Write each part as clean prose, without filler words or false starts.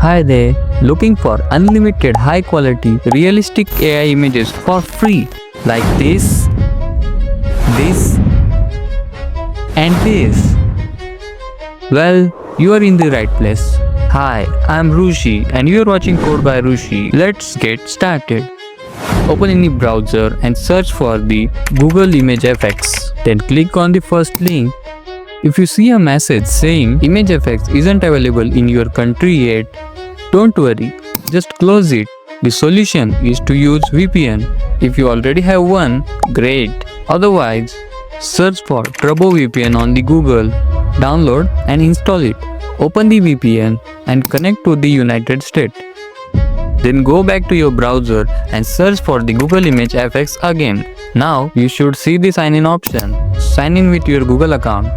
Hi there, looking for unlimited high quality realistic AI images for free like this, and this? Well, you are in the right place. Hi, I'm Rushi and you are watching CodeByRushi. Let's get started. Open any browser and search for the Google Image FX. Then click on the first link. If you see a message saying Image FX isn't available in your country yet, don't worry, just close it. The solution is to use VPN. If you already have one, great. Otherwise, search for Turbo VPN on the Google, download and install it. Open the VPN and connect to the United States. Then go back to your browser and search for the Google Image FX again. Now you should see the sign in option. Sign in with your Google account.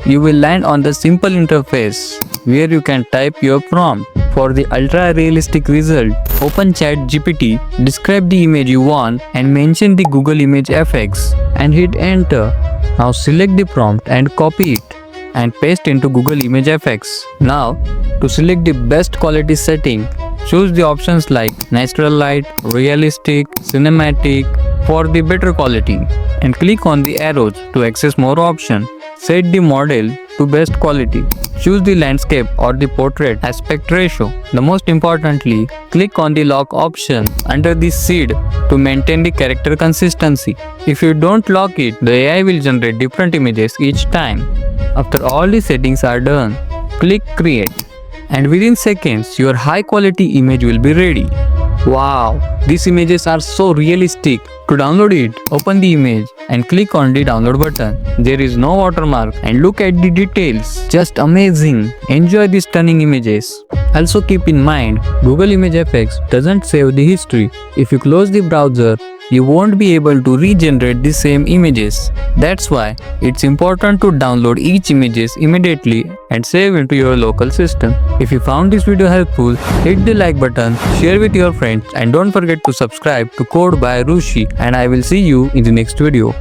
You will land on the simple interface where you can type your prompt. For the ultra realistic result, open ChatGPT, describe the image you want and mention the Google Image FX and hit enter. Now select the prompt and copy it and paste into Google Image FX. Now to select the best quality setting, choose the options like natural light, realistic, cinematic for the better quality and click on the arrows to access more options. Set the model to best quality. Choose the landscape or the portrait aspect ratio. The most importantly, click on the lock option under the seed to maintain the character consistency. If you don't lock it, the AI will generate different images each time. After all the settings are done, click create. And within seconds, your high quality image will be ready. Wow, these images are so realistic. To download it, open the image and click on the download button. There is no watermark and look at the details. Just amazing. Enjoy these stunning images. Also keep in mind, Google Image FX doesn't save the history. If you close the browser, you won't be able to regenerate the same images. That's why it's important to download each images immediately and save into your local system. If you found this video helpful, hit the like button, share with your friends and don't forget to subscribe to CodeByRushi and I will see you in the next video.